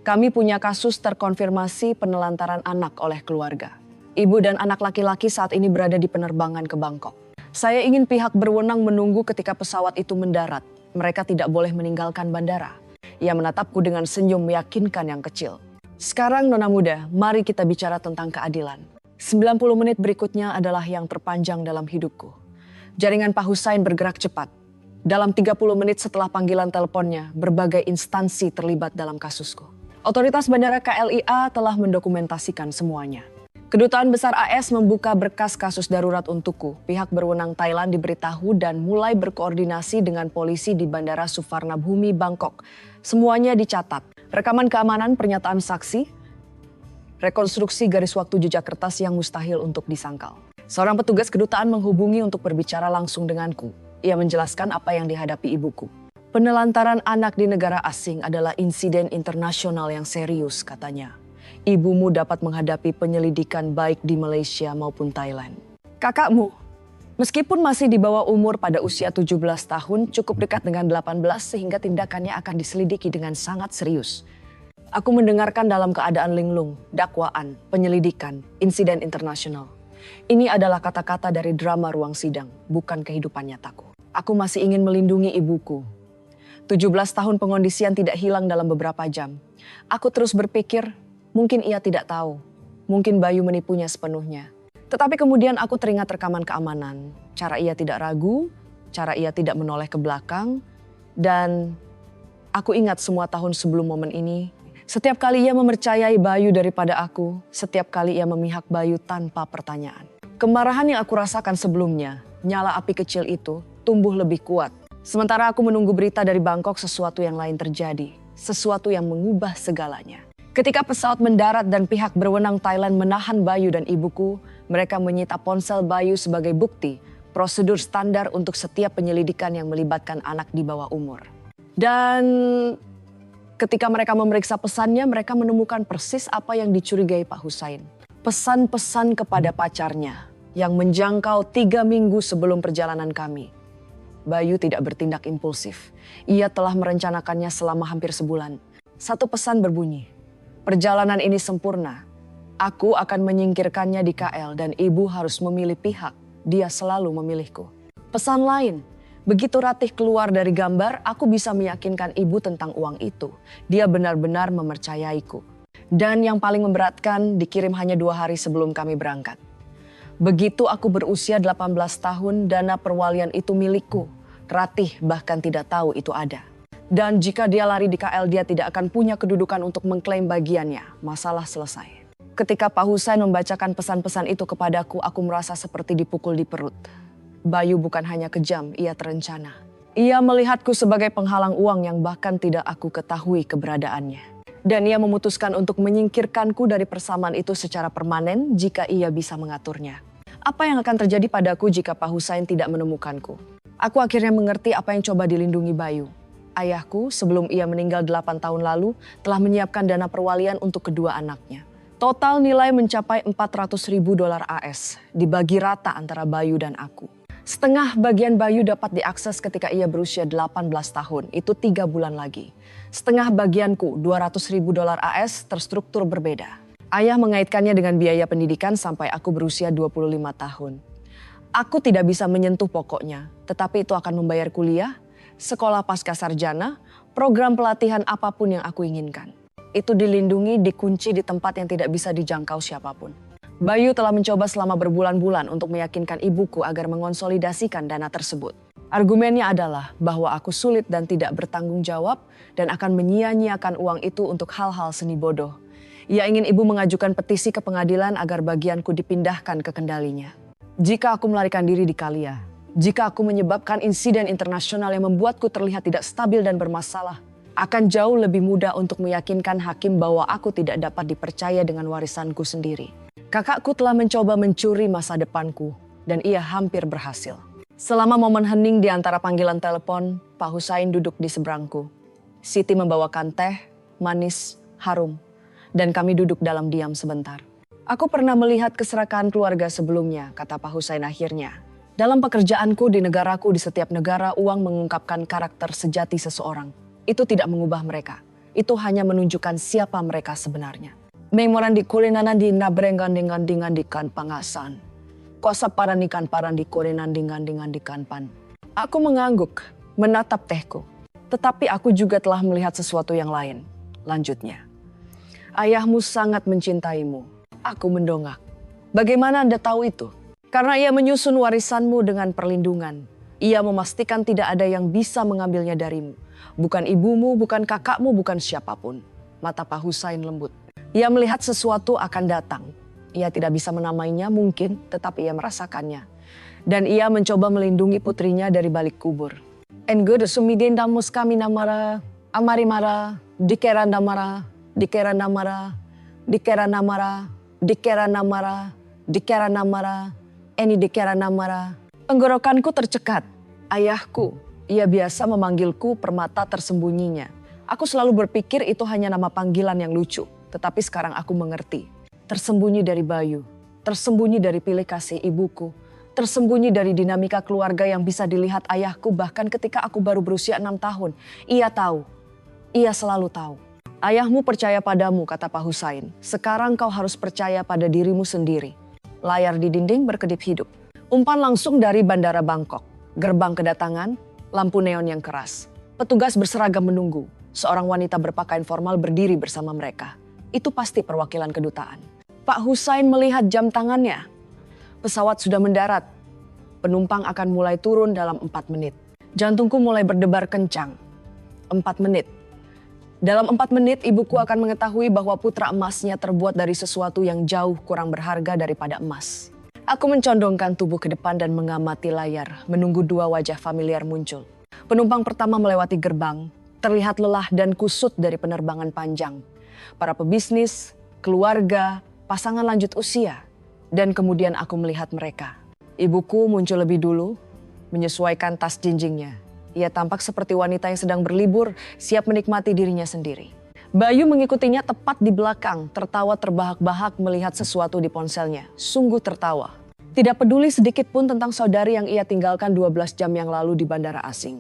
Kami punya kasus terkonfirmasi penelantaran anak oleh keluarga. Ibu dan anak laki-laki saat ini berada di penerbangan ke Bangkok. Saya ingin pihak berwenang menunggu ketika pesawat itu mendarat. Mereka tidak boleh meninggalkan bandara. Ia menatapku dengan senyum meyakinkan yang kecil. Sekarang Nona Muda, mari kita bicara tentang keadilan. 90 menit berikutnya adalah yang terpanjang dalam hidupku. Jaringan Pak Hussein bergerak cepat. Dalam 30 menit setelah panggilan teleponnya, berbagai instansi terlibat dalam kasusku. Otoritas Bandara KLIA telah mendokumentasikan semuanya. Kedutaan Besar AS membuka berkas kasus darurat untukku. Pihak berwenang Thailand diberitahu dan mulai berkoordinasi dengan polisi di Bandara Suvarnabhumi, Bangkok. Semuanya dicatat. Rekaman keamanan, pernyataan saksi, rekonstruksi garis waktu jejak kertas yang mustahil untuk disangkal. Seorang petugas kedutaan menghubungi untuk berbicara langsung denganku. Ia menjelaskan apa yang dihadapi ibuku. Penelantaran anak di negara asing adalah insiden internasional yang serius, katanya. Ibumu dapat menghadapi penyelidikan baik di Malaysia maupun Thailand. Kakakmu, meskipun masih di bawah umur pada usia 17 tahun, cukup dekat dengan 18 sehingga tindakannya akan diselidiki dengan sangat serius. Aku mendengarkan dalam keadaan linglung, dakwaan, penyelidikan, insiden internasional. Ini adalah kata-kata dari drama ruang sidang, bukan kehidupan nyataku. Aku masih ingin melindungi ibuku. 17 tahun pengondisian tidak hilang dalam beberapa jam. Aku terus berpikir, mungkin ia tidak tahu. Mungkin Bayu menipunya sepenuhnya. Tetapi kemudian aku teringat rekaman keamanan. Cara ia tidak ragu, cara ia tidak menoleh ke belakang. Dan aku ingat semua tahun sebelum momen ini. Setiap kali ia mempercayai Bayu daripada aku, setiap kali ia memihak Bayu tanpa pertanyaan. Kemarahan yang aku rasakan sebelumnya, nyala api kecil itu, tumbuh lebih kuat. Sementara aku menunggu berita dari Bangkok, sesuatu yang lain terjadi. Sesuatu yang mengubah segalanya. Ketika pesawat mendarat dan pihak berwenang Thailand menahan Bayu dan ibuku, mereka menyita ponsel Bayu sebagai bukti, prosedur standar untuk setiap penyelidikan yang melibatkan anak di bawah umur. Dan ketika mereka memeriksa pesannya, mereka menemukan persis apa yang dicurigai Pak Hussein. Pesan-pesan kepada pacarnya yang menjangkau 3 minggu sebelum perjalanan kami. Bayu tidak bertindak impulsif. Ia telah merencanakannya selama hampir sebulan. Satu pesan berbunyi, perjalanan ini sempurna. Aku akan menyingkirkannya di KL dan ibu harus memilih pihak. Dia selalu memilihku. Pesan lain, begitu Ratih keluar dari gambar, aku bisa meyakinkan ibu tentang uang itu. Dia benar-benar mempercayaiku. Dan yang paling memberatkan, dikirim hanya 2 hari sebelum kami berangkat. Begitu aku berusia 18 tahun, dana perwalian itu milikku. Ratih bahkan tidak tahu itu ada. Dan jika dia lari di KL, dia tidak akan punya kedudukan untuk mengklaim bagiannya. Masalah selesai. Ketika Pak Hussein membacakan pesan-pesan itu kepadaku, aku merasa seperti dipukul di perut. Bayu bukan hanya kejam, ia terencana. Ia melihatku sebagai penghalang uang yang bahkan tidak aku ketahui keberadaannya. Dan ia memutuskan untuk menyingkirkanku dari persamaan itu secara permanen jika ia bisa mengaturnya. Apa yang akan terjadi padaku jika Pak Hussein tidak menemukanku? Aku akhirnya mengerti apa yang coba dilindungi Bayu. Ayahku sebelum ia meninggal 8 tahun lalu telah menyiapkan dana perwalian untuk kedua anaknya. Total nilai mencapai $400.000 AS, dibagi rata antara Bayu dan aku. Setengah bagian Bayu dapat diakses ketika ia berusia 18 tahun, itu 3 bulan lagi. Setengah bagianku, $200.000 AS, terstruktur berbeda. Ayah mengaitkannya dengan biaya pendidikan sampai aku berusia 25 tahun. Aku tidak bisa menyentuh pokoknya, tetapi itu akan membayar kuliah, sekolah pasca sarjana, program pelatihan apapun yang aku inginkan. Itu dilindungi, dikunci di tempat yang tidak bisa dijangkau siapapun. Bayu telah mencoba selama berbulan-bulan untuk meyakinkan ibuku agar mengonsolidasikan dana tersebut. Argumennya adalah bahwa aku sulit dan tidak bertanggung jawab dan akan menyia-nyiakan uang itu untuk hal-hal seni bodoh. Ia ingin ibu mengajukan petisi ke pengadilan agar bagianku dipindahkan ke kendalinya. Jika aku melarikan diri di Kalia, jika aku menyebabkan insiden internasional yang membuatku terlihat tidak stabil dan bermasalah, akan jauh lebih mudah untuk meyakinkan hakim bahwa aku tidak dapat dipercaya dengan warisanku sendiri. Kakakku telah mencoba mencuri masa depanku, dan ia hampir berhasil. Selama momen hening di antara panggilan telepon, Pak Hussein duduk di seberangku. Siti membawakan teh, manis, harum, dan kami duduk dalam diam sebentar. Aku pernah melihat keserakahan keluarga sebelumnya, kata Pak Hussein akhirnya. Dalam pekerjaanku di negaraku, di setiap negara, uang mengungkapkan karakter sejati seseorang. Itu tidak mengubah mereka. Itu hanya menunjukkan siapa mereka sebenarnya. Memoran di kulinan di nabrengan dengan di kan pangasan. Kosa paran di kulinan dengan di kan pan. Aku mengangguk, menatap tehku. Tetapi aku juga telah melihat sesuatu yang lain. Lanjutnya. Ayahmu sangat mencintaimu. Aku mendongak. Bagaimana Anda tahu itu? Karena ia menyusun warisanmu dengan perlindungan. Ia memastikan tidak ada yang bisa mengambilnya darimu. Bukan ibumu, bukan kakakmu, bukan siapapun. Mata Pak Husain lembut. Ia melihat sesuatu akan datang. Ia tidak bisa menamainya mungkin, tetapi ia merasakannya. Dan ia mencoba melindungi putrinya dari balik kubur. Engger sumiden damus kami namara, amari mara, dikera namara, dikera namara, dikera namara, dikera namara, dikera namara, eni dikera namara. Tenggorokanku tercekat. Ayahku, ia biasa memanggilku permata tersembunyinya. Aku selalu berpikir itu hanya nama panggilan yang lucu. Tetapi sekarang aku mengerti. Tersembunyi dari Bayu, tersembunyi dari pilih kasih ibuku, tersembunyi dari dinamika keluarga yang bisa dilihat ayahku bahkan ketika aku baru berusia 6 tahun. Ia tahu, ia selalu tahu. Ayahmu percaya padamu, kata Pak Husain. Sekarang kau harus percaya pada dirimu sendiri. Layar di dinding berkedip hidup. Umpan langsung dari Bandara Bangkok. Gerbang kedatangan, lampu neon yang keras. Petugas berseragam menunggu. Seorang wanita berpakaian formal berdiri bersama mereka. Itu pasti perwakilan kedutaan. Pak Husain melihat jam tangannya. Pesawat sudah mendarat. Penumpang akan mulai turun dalam 4 menit. Jantungku mulai berdebar kencang. 4 menit. Dalam 4 menit ibuku akan mengetahui bahwa putra emasnya terbuat dari sesuatu yang jauh kurang berharga daripada emas. Aku mencondongkan tubuh ke depan dan mengamati layar, menunggu 2 wajah familiar muncul. Penumpang pertama melewati gerbang, terlihat lelah dan kusut dari penerbangan panjang. Para pebisnis, keluarga, pasangan lanjut usia. Dan kemudian aku melihat mereka. Ibuku muncul lebih dulu, menyesuaikan tas jinjingnya. Ia tampak seperti wanita yang sedang berlibur, siap menikmati dirinya sendiri. Bayu mengikutinya tepat di belakang, tertawa terbahak-bahak melihat sesuatu di ponselnya. Sungguh tertawa. Tidak peduli sedikit pun tentang saudari yang ia tinggalkan 12 jam yang lalu di bandara asing.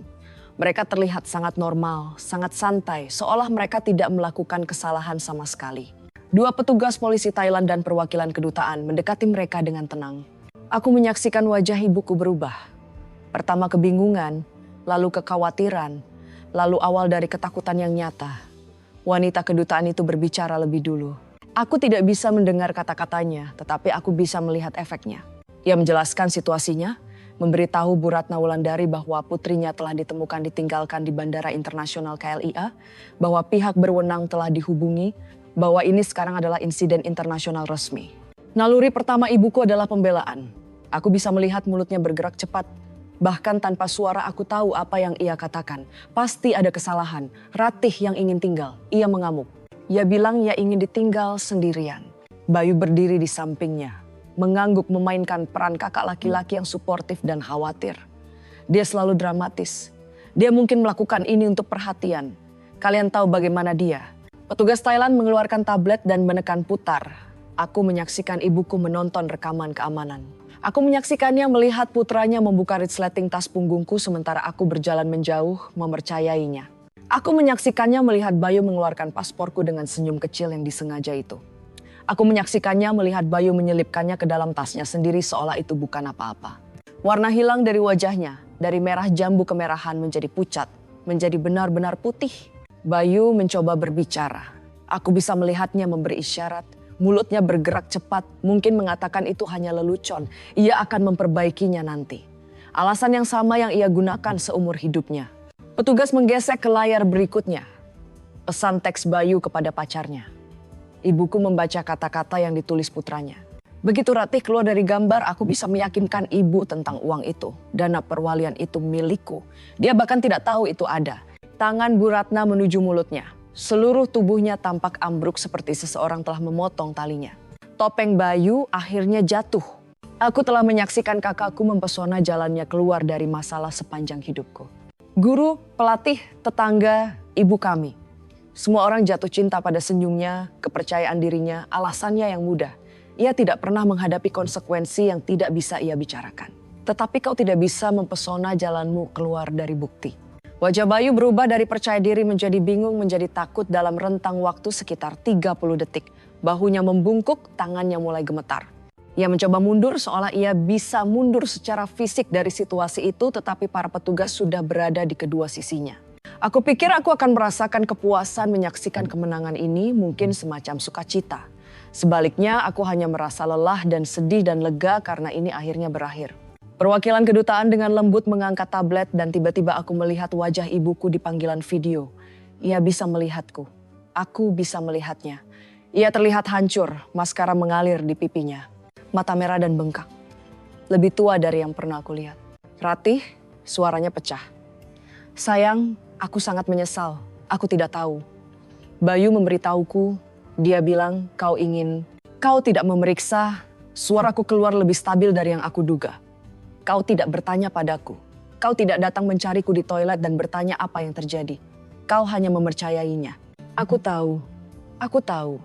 Mereka terlihat sangat normal, sangat santai, seolah mereka tidak melakukan kesalahan sama sekali. 2 petugas polisi Thailand dan perwakilan kedutaan mendekati mereka dengan tenang. Aku menyaksikan wajah ibuku berubah. Pertama kebingungan, lalu kekhawatiran, lalu awal dari ketakutan yang nyata. Wanita kedutaan itu berbicara lebih dulu. Aku tidak bisa mendengar kata-katanya, tetapi aku bisa melihat efeknya. Ia menjelaskan situasinya, memberitahu Bu Ratna Wulandari bahwa putrinya telah ditemukan ditinggalkan di Bandara Internasional KLIA, bahwa pihak berwenang telah dihubungi, bahwa ini sekarang adalah insiden internasional resmi. Naluri pertama ibuku adalah pembelaan. Aku bisa melihat mulutnya bergerak cepat. Bahkan tanpa suara aku tahu apa yang ia katakan. Pasti ada kesalahan. Ratih yang ingin tinggal. Ia mengamuk. Ia bilang ia ingin ditinggal sendirian. Bayu berdiri di sampingnya. Mengangguk memainkan peran kakak laki-laki yang suportif dan khawatir. Dia selalu dramatis. Dia mungkin melakukan ini untuk perhatian. Kalian tahu bagaimana dia. Petugas Thailand mengeluarkan tablet dan menekan putar. Aku menyaksikan ibuku menonton rekaman keamanan. Aku menyaksikannya melihat putranya membuka resleting tas punggungku sementara aku berjalan menjauh mempercayainya. Aku menyaksikannya melihat Bayu mengeluarkan pasporku dengan senyum kecil yang disengaja itu. Aku menyaksikannya melihat Bayu menyelipkannya ke dalam tasnya sendiri seolah itu bukan apa-apa. Warna hilang dari wajahnya, dari merah jambu kemerahan menjadi pucat, menjadi benar-benar putih. Bayu mencoba berbicara. Aku bisa melihatnya memberi isyarat. Mulutnya bergerak cepat, mungkin mengatakan itu hanya lelucon. Ia akan memperbaikinya nanti. Alasan yang sama yang ia gunakan seumur hidupnya. Petugas menggesek ke layar berikutnya. Pesan teks Bayu kepada pacarnya. Ibuku membaca kata-kata yang ditulis putranya. Begitu Ratih keluar dari gambar, aku bisa meyakinkan ibu tentang uang itu. Dana perwalian itu milikku. Dia bahkan tidak tahu itu ada. Tangan Bu Ratna menuju mulutnya. Seluruh tubuhnya tampak ambruk seperti seseorang telah memotong talinya. Topeng Bayu akhirnya jatuh. Aku telah menyaksikan kakakku mempesona jalannya keluar dari masalah sepanjang hidupku. Guru, pelatih, tetangga, ibu kami. Semua orang jatuh cinta pada senyumnya, kepercayaan dirinya, alasannya yang mudah. Ia tidak pernah menghadapi konsekuensi yang tidak bisa ia bicarakan. Tetapi kau tidak bisa mempesona jalanmu keluar dari bukti. Wajah Bayu berubah dari percaya diri menjadi bingung, menjadi takut dalam rentang waktu sekitar 30 detik. Bahunya membungkuk, tangannya mulai gemetar. Ia mencoba mundur seolah ia bisa mundur secara fisik dari situasi itu, tetapi para petugas sudah berada di kedua sisinya. Aku pikir aku akan merasakan kepuasan menyaksikan kemenangan ini, mungkin semacam sukacita. Sebaliknya, aku hanya merasa lelah dan sedih dan lega karena ini akhirnya berakhir. Perwakilan kedutaan dengan lembut mengangkat tablet dan tiba-tiba aku melihat wajah ibuku di panggilan video. Ia bisa melihatku. Aku bisa melihatnya. Ia terlihat hancur, maskara mengalir di pipinya. Mata merah dan bengkak. Lebih tua dari yang pernah aku lihat. Ratih, suaranya pecah. Sayang, aku sangat menyesal. Aku tidak tahu. Bayu memberitahuku, dia bilang kau tidak memeriksa, suaraku keluar lebih stabil dari yang aku duga. Kau tidak bertanya padaku. Kau tidak datang mencariku di toilet dan bertanya apa yang terjadi. Kau hanya mempercayainya. Aku tahu.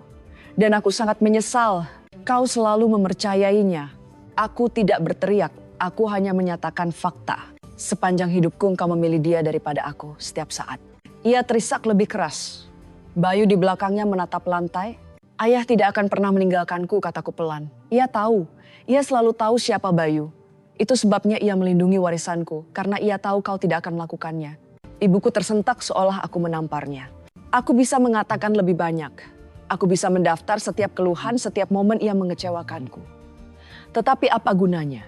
Dan aku sangat menyesal. Kau selalu mempercayainya. Aku tidak berteriak. Aku hanya menyatakan fakta. Sepanjang hidupku engkau memilih dia daripada aku setiap saat. Ia terisak lebih keras. Bayu di belakangnya menatap lantai. Ayah tidak akan pernah meninggalkanku, kataku pelan. Ia tahu. Ia selalu tahu siapa Bayu. Itu sebabnya ia melindungi warisanku, karena ia tahu kau tidak akan melakukannya. Ibuku tersentak seolah aku menamparnya. Aku bisa mengatakan lebih banyak. Aku bisa mendaftar setiap keluhan, setiap momen ia mengecewakanku. Tetapi apa gunanya?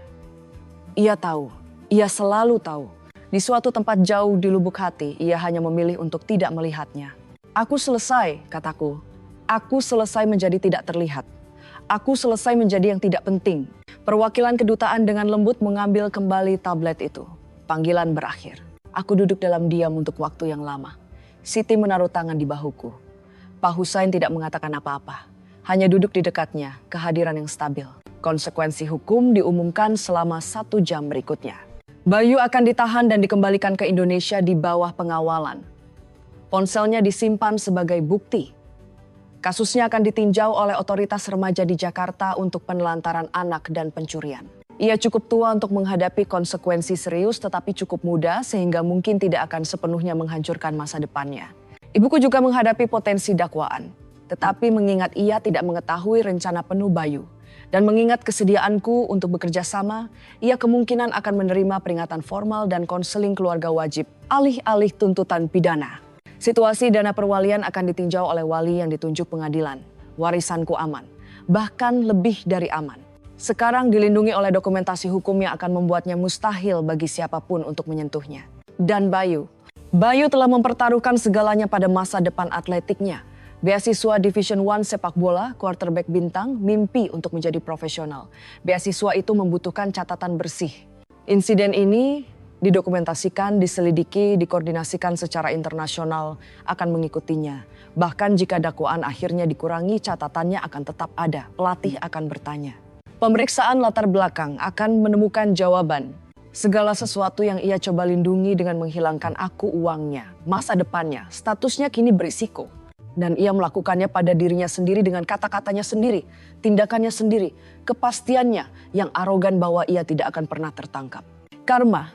Ia tahu, ia selalu tahu. Di suatu tempat jauh di lubuk hati, ia hanya memilih untuk tidak melihatnya. Aku selesai, kataku. Aku selesai menjadi tidak terlihat. Aku selesai menjadi yang tidak penting. Perwakilan kedutaan dengan lembut mengambil kembali tablet itu. Panggilan berakhir. Aku duduk dalam diam untuk waktu yang lama. Siti menaruh tangan di bahuku. Pak Husain tidak mengatakan apa-apa. Hanya duduk di dekatnya, kehadiran yang stabil. Konsekuensi hukum diumumkan selama 1 jam berikutnya. Bayu akan ditahan dan dikembalikan ke Indonesia di bawah pengawalan. Ponselnya disimpan sebagai bukti. Kasusnya akan ditinjau oleh otoritas remaja di Jakarta untuk penelantaran anak dan pencurian. Ia cukup tua untuk menghadapi konsekuensi serius tetapi cukup muda sehingga mungkin tidak akan sepenuhnya menghancurkan masa depannya. Ibuku juga menghadapi potensi dakwaan. Tetapi mengingat ia tidak mengetahui rencana penuh Bayu dan mengingat kesediaanku untuk bekerja sama, ia kemungkinan akan menerima peringatan formal dan konseling keluarga wajib alih-alih tuntutan pidana. Situasi dana perwalian akan ditinjau oleh wali yang ditunjuk pengadilan. Warisanku aman, bahkan lebih dari aman. Sekarang dilindungi oleh dokumentasi hukum yang akan membuatnya mustahil bagi siapapun untuk menyentuhnya. Dan Bayu telah mempertaruhkan segalanya pada masa depan atletiknya. Beasiswa Division 1 sepak bola, quarterback bintang, mimpi untuk menjadi profesional. Beasiswa itu membutuhkan catatan bersih. Insiden ini didokumentasikan, diselidiki, dikoordinasikan secara internasional akan mengikutinya. Bahkan jika dakwaan akhirnya dikurangi, catatannya akan tetap ada. Pelatih akan bertanya. Pemeriksaan latar belakang akan menemukan jawaban. Segala sesuatu yang ia coba lindungi dengan menghilangkan uangnya, masa depannya, statusnya kini berisiko. Dan ia melakukannya pada dirinya sendiri dengan kata-katanya sendiri, tindakannya sendiri, kepastiannya yang arogan bahwa ia tidak akan pernah tertangkap. Karma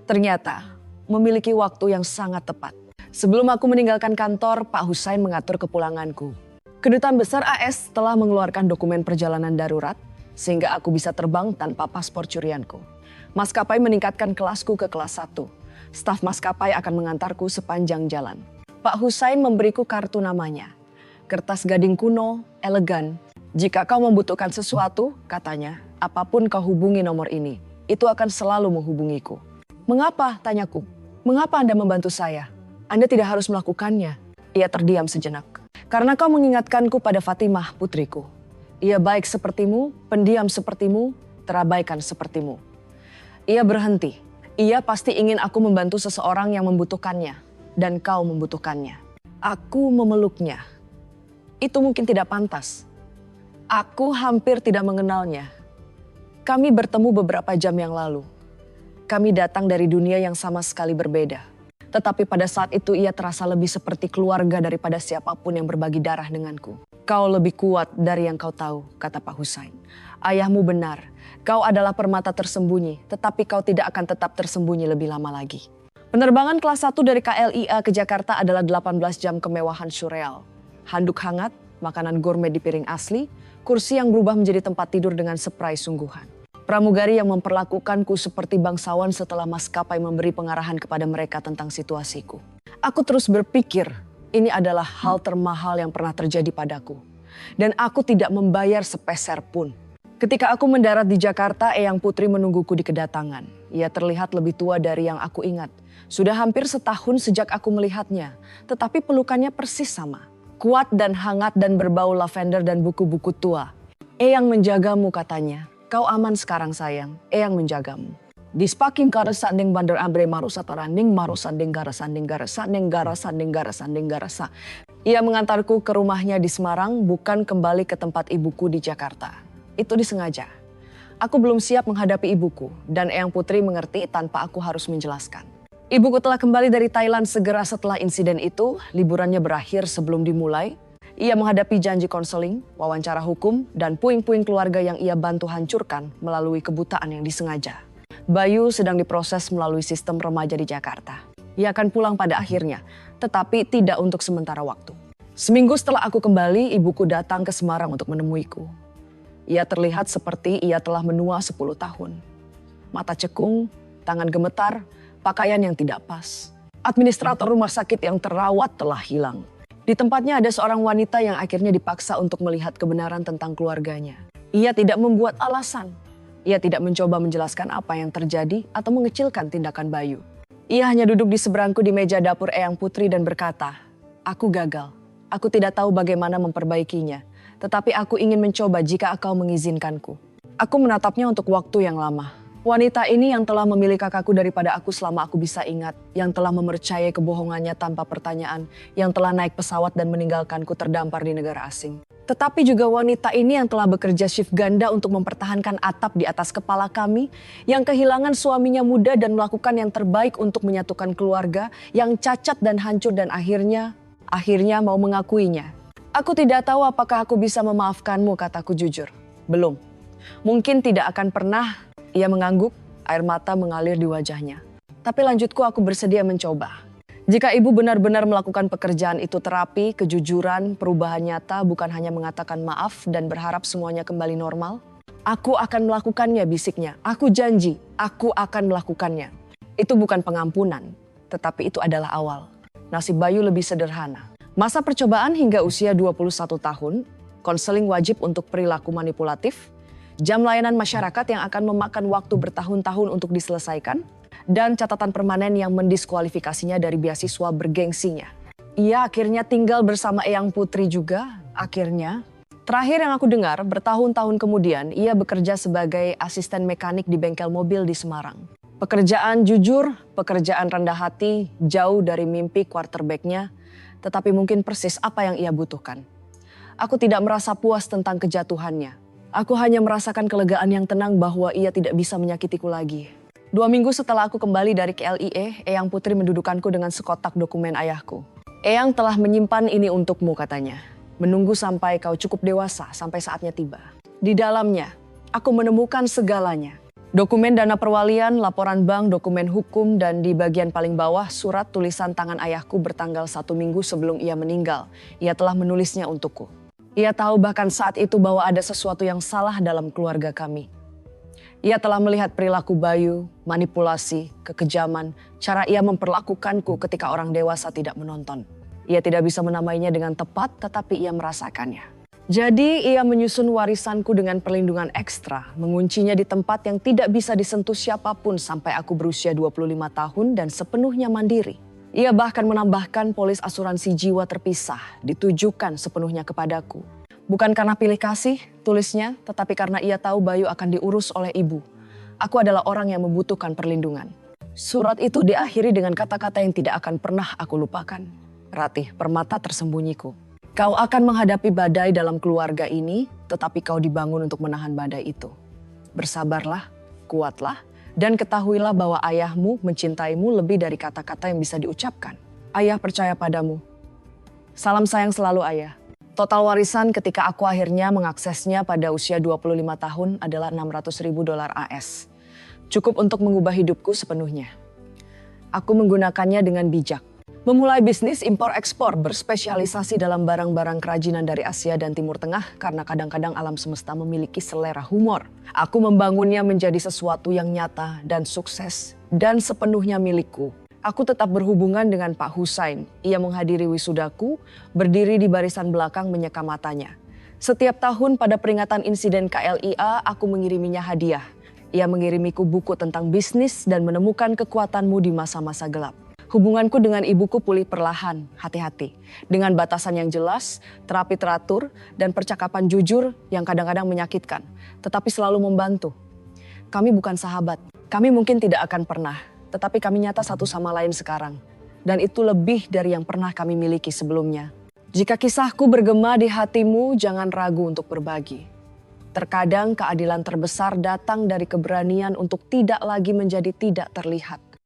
ternyata memiliki waktu yang sangat tepat. Sebelum aku meninggalkan kantor, Pak Husain mengatur kepulanganku. Kedutaan Besar AS telah mengeluarkan dokumen perjalanan darurat sehingga aku bisa terbang tanpa paspor curianku. Maskapai meningkatkan kelasku ke kelas 1. Staf maskapai akan mengantarku sepanjang jalan. Pak Husain memberiku kartu namanya. Kertas gading kuno, elegan. Jika kau membutuhkan sesuatu, katanya, apapun kau hubungi nomor ini. Itu akan selalu menghubungiku. Mengapa? Tanyaku. Mengapa Anda membantu saya? Anda tidak harus melakukannya. Ia terdiam sejenak. Karena kau mengingatkanku pada Fatimah, putriku. Ia baik sepertimu, pendiam sepertimu, terabaikan sepertimu. Ia berhenti. Ia pasti ingin aku membantu seseorang yang membutuhkannya. Dan kau membutuhkannya. Aku memeluknya. Itu mungkin tidak pantas. Aku hampir tidak mengenalnya. Kami bertemu beberapa jam yang lalu. Kami datang dari dunia yang sama sekali berbeda. Tetapi pada saat itu ia terasa lebih seperti keluarga daripada siapapun yang berbagi darah denganku. Kau lebih kuat dari yang kau tahu, kata Pak Husain. Ayahmu benar, kau adalah permata tersembunyi, tetapi kau tidak akan tetap tersembunyi lebih lama lagi. Penerbangan kelas 1 dari KLIA ke Jakarta adalah 18 jam kemewahan surreal. Handuk hangat, makanan gourmet di piring asli, kursi yang berubah menjadi tempat tidur dengan spray sungguhan. Pramugari yang memperlakukanku seperti bangsawan setelah maskapai memberi pengarahan kepada mereka tentang situasiku. Aku terus berpikir, ini adalah hal termahal yang pernah terjadi padaku. dan aku tidak membayar sepeser pun. Ketika aku mendarat di Jakarta, Eyang Putri menungguku di kedatangan. Ia terlihat lebih tua dari yang aku ingat. Sudah hampir setahun sejak aku melihatnya, tetapi pelukannya persis sama. Kuat dan hangat dan berbau lavender dan buku-buku tua. Eyang menjagamu katanya. Kau aman sekarang sayang, Eyang menjagamu. Dispaking kara sanding bandar ambre marusa taranding marusanding gara sanding gara sanding gara sanding gara sanding gara sa. Ia mengantarku ke rumahnya di Semarang, bukan kembali ke tempat ibuku di Jakarta. Itu disengaja. Aku belum siap menghadapi ibuku dan Eyang Putri mengerti tanpa aku harus menjelaskan. Ibuku telah kembali dari Thailand segera setelah insiden itu, liburannya berakhir sebelum dimulai. Ia menghadapi janji konseling, wawancara hukum, dan puing-puing keluarga yang ia bantu hancurkan melalui kebutaan yang disengaja. Bayu sedang diproses melalui sistem remaja di Jakarta. Ia akan pulang pada akhirnya, tetapi tidak untuk sementara waktu. Seminggu setelah aku kembali, ibuku datang ke Semarang untuk menemuiku. Ia terlihat seperti ia telah menua 10 tahun. Mata cekung, tangan gemetar, pakaian yang tidak pas. Administrator rumah sakit yang terawat telah hilang. Di tempatnya ada seorang wanita yang akhirnya dipaksa untuk melihat kebenaran tentang keluarganya. Ia tidak membuat alasan. Ia tidak mencoba menjelaskan apa yang terjadi atau mengecilkan tindakan Bayu. Ia hanya duduk di seberangku di meja dapur Eyang Putri dan berkata, "Aku gagal. Aku tidak tahu bagaimana memperbaikinya. Tetapi aku ingin mencoba jika kau mengizinkanku." Aku menatapnya untuk waktu yang lama. Wanita ini yang telah memilih kakakku daripada aku selama aku bisa ingat. Yang telah mempercayai kebohongannya tanpa pertanyaan. Yang telah naik pesawat dan meninggalkanku terdampar di negara asing. Tetapi juga wanita ini yang telah bekerja shift ganda untuk mempertahankan atap di atas kepala kami, yang kehilangan suaminya muda dan melakukan yang terbaik untuk menyatukan keluarga, yang cacat dan hancur dan akhirnya mau mengakuinya. Aku tidak tahu apakah aku bisa memaafkanmu, kataku jujur. Belum. Mungkin tidak akan pernah. Ia mengangguk, air mata mengalir di wajahnya. Tapi lanjutku, aku bersedia mencoba. Jika ibu benar-benar melakukan pekerjaan itu terapi, kejujuran, perubahan nyata, bukan hanya mengatakan maaf dan berharap semuanya kembali normal. Aku akan melakukannya, bisiknya. Aku janji, aku akan melakukannya. Itu bukan pengampunan, tetapi itu adalah awal. Nasib Bayu lebih sederhana. Masa percobaan hingga usia 21 tahun, konseling wajib untuk perilaku manipulatif, jam layanan masyarakat yang akan memakan waktu bertahun-tahun untuk diselesaikan, dan catatan permanen yang mendiskualifikasinya dari beasiswa bergengsinya. Ia akhirnya tinggal bersama Eyang Putri juga, akhirnya. Terakhir yang aku dengar, bertahun-tahun kemudian ia bekerja sebagai asisten mekanik di bengkel mobil di Semarang. Pekerjaan jujur, pekerjaan rendah hati, jauh dari mimpi quarterback-nya, tetapi mungkin persis apa yang ia butuhkan. Aku tidak merasa puas tentang kejatuhannya. Aku hanya merasakan kelegaan yang tenang bahwa ia tidak bisa menyakitiku lagi. 2 minggu setelah aku kembali dari KLIE, Eyang Putri mendudukanku dengan sekotak dokumen ayahku. "Eyang telah menyimpan ini untukmu," katanya. "Menunggu sampai kau cukup dewasa, sampai saatnya tiba." Di dalamnya, aku menemukan segalanya. Dokumen dana perwalian, laporan bank, dokumen hukum, dan di bagian paling bawah surat tulisan tangan ayahku bertanggal 1 minggu sebelum ia meninggal. Ia telah menulisnya untukku. Ia tahu bahkan saat itu bahwa ada sesuatu yang salah dalam keluarga kami. Ia telah melihat perilaku Bayu, manipulasi, kekejaman, cara ia memperlakukanku ketika orang dewasa tidak menonton. Ia tidak bisa menamainya dengan tepat, tetapi ia merasakannya. Jadi ia menyusun warisanku dengan perlindungan ekstra, menguncinya di tempat yang tidak bisa disentuh siapapun sampai aku berusia 25 tahun dan sepenuhnya mandiri. Ia bahkan menambahkan polis asuransi jiwa terpisah, ditujukan sepenuhnya kepadaku. Bukan karena pilih kasih, tulisnya, tetapi karena ia tahu Bayu akan diurus oleh ibu. Aku adalah orang yang membutuhkan perlindungan. Surat itu diakhiri dengan kata-kata yang tidak akan pernah aku lupakan. "Ratih, permata tersembunyiku. Kau akan menghadapi badai dalam keluarga ini, tetapi kau dibangun untuk menahan badai itu. Bersabarlah, kuatlah, dan ketahuilah bahwa ayahmu mencintaimu lebih dari kata-kata yang bisa diucapkan. Ayah percaya padamu. Salam sayang selalu, ayah." Total warisan ketika aku akhirnya mengaksesnya pada usia 25 tahun adalah $600.000 AS. Cukup untuk mengubah hidupku sepenuhnya. Aku menggunakannya dengan bijak. Memulai bisnis impor-ekspor berspesialisasi dalam barang-barang kerajinan dari Asia dan Timur Tengah karena kadang-kadang alam semesta memiliki selera humor. Aku membangunnya menjadi sesuatu yang nyata dan sukses dan sepenuhnya milikku. Aku tetap berhubungan dengan Pak Husain. Ia menghadiri wisudaku, berdiri di barisan belakang menyeka matanya. Setiap tahun pada peringatan insiden KLIA, aku mengiriminya hadiah. Ia mengirimiku buku tentang bisnis dan menemukan kekuatanmu di masa-masa gelap. Hubunganku dengan ibuku pulih perlahan, hati-hati. Dengan batasan yang jelas, terapi teratur, dan percakapan jujur yang kadang-kadang menyakitkan, tetapi selalu membantu. Kami bukan sahabat, kami mungkin tidak akan pernah, tetapi kami nyata satu sama lain sekarang. Dan itu lebih dari yang pernah kami miliki sebelumnya. Jika kisahku bergema di hatimu, jangan ragu untuk berbagi. Terkadang keadilan terbesar datang dari keberanian untuk tidak lagi menjadi tidak terlihat.